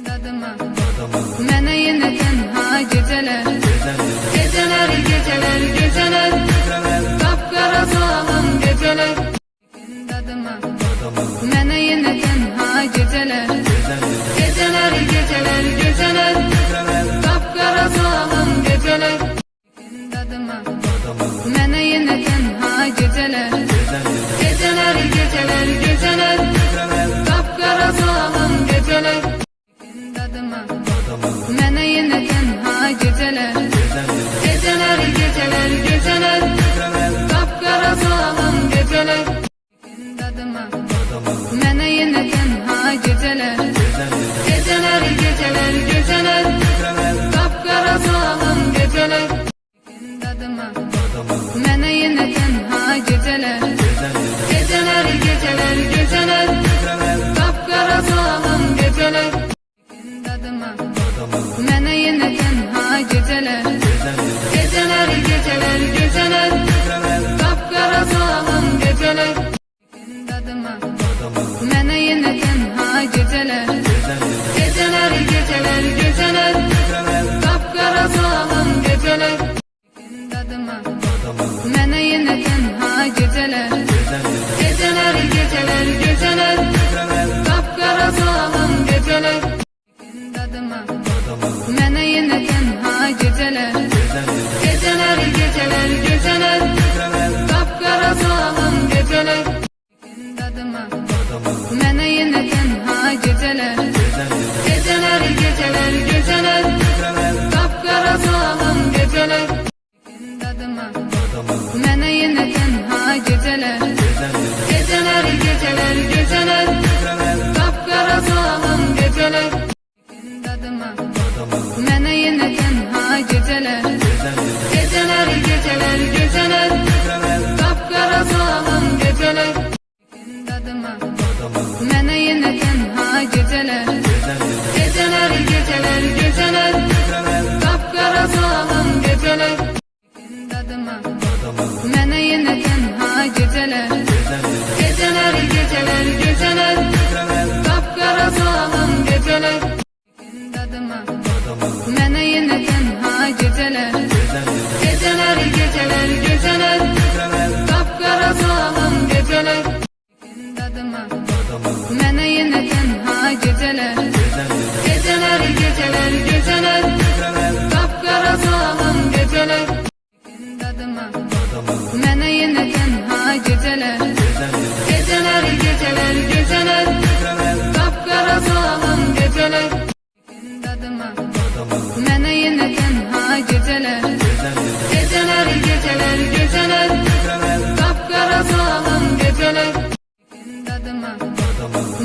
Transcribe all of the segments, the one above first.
Dadıma Mene yine tenha geceler Geceler, geceler, geceler Kapkara soğan geceler Dadıma Mene yine tenha geceler Geceler, geceler, geceler Kapkara soğan geceler Dadıma Mene yine tenha geceler Geceler, geceler, geceler Kapkara soğan geceler Dadıma Mene yine tenha geceler Geceler, geceler, geceler Kapkara soğan geceler Dadıma Mene yine tenha geceler Geceler, geceler, geceler Kapkara soğan geceler Dadıma Mene yine tenha geceler Geceler, geceler, geceler Kapkara soğan geceler Dadıma Mene yine tenha geceler Geceler, geceler, geceler Kapkara soğan geceler Dadıma Mene yine tenha geceler Geceler, geceler, geceler Kapkara soğan geceler Dadıma Mene yine tenha geceler Geceler, geceler, geceler Kapkara soğan geceler Dadıma Mene yine tenha geceler Geceler, geceler, geceler Kapkara soğan geceler Dadıma Mene yine tenha geceler Geceler, geceler, geceler Kapkara soğan geceler Dadıma Mene yine tenha geceler Geceler, geceler, geceler Kapkara soğan geceler Dadıma Mene yine tenha geceler Geceler, geceler, geceler Kapkara soğan geceler Dadıma Mene yine tenha geceler Geceler, geceler, geceler Kapkara soğan geceler Dadıma Mene yine tenha geceler Geceler, geceler, geceler Kapkara soğan geceler Dadıma Mene yine tenha geceler Geceler, geceler, geceler Kapkara soğan geceler Dadıma Mene yine tenha geceler Geceler, geceler, geceler Kapkara soğan geceler Dadıma Mene yine tenha geceler Geceler, geceler, geceler Kapkara soğan geceler Dadıma Mene yine tenha geceler Geceler, geceler, geceler Kapkara soğan geceler Dadıma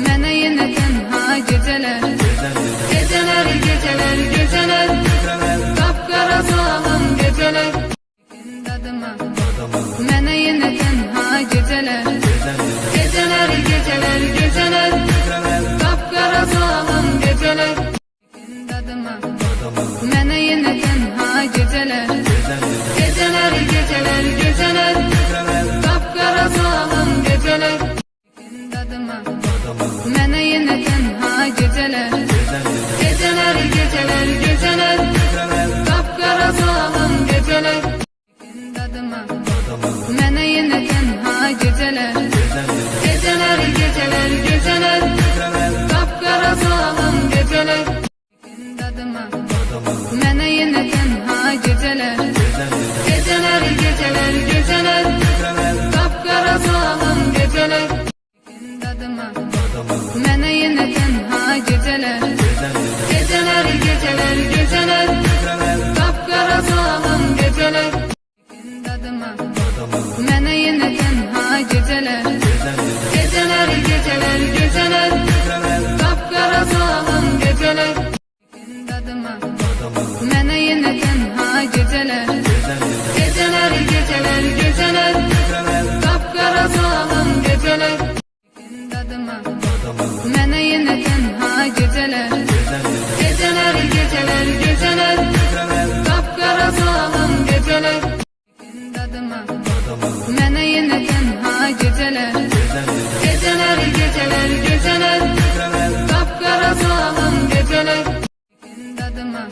Mene yine tenha geceler Geceler, geceler, geceler Kapkara soğan geceler Dadıma Mene yine tenha geceler Geceler, geceler, geceler Kapkara soğan geceler Dadıma Mene yine tenha geceler Geceler, geceler, geceler Kapkara soğan geceler Dadıma Mene yine tenha geceler Geceler, geceler, geceler Kapkara soğan geceler Dadıma Mene yine tenha geceler Geceler, geceler, geceler Kapkara soğan geceler Dadıma Mene yine tenha geceler Geceler, geceler, geceler Kapkara soğan geceler Dadıma Mene yine tenha geceler Geceler, geceler, geceler Kapkara soğan geceler Dadıma Mene yine tenha geceler Geceler, geceler, geceler Kapkara soğan geceler Dadıma Mene yine tenha geceler Geceler, geceler, geceler Kapkara soğan geceler Dadıma Mene yine tenha geceler Geceler, geceler, geceler Kapkara soğan geceler Dadıma Mene yine tenha geceler Geceler, geceler, geceler Kapkara soğan geceler geceler. Dadıma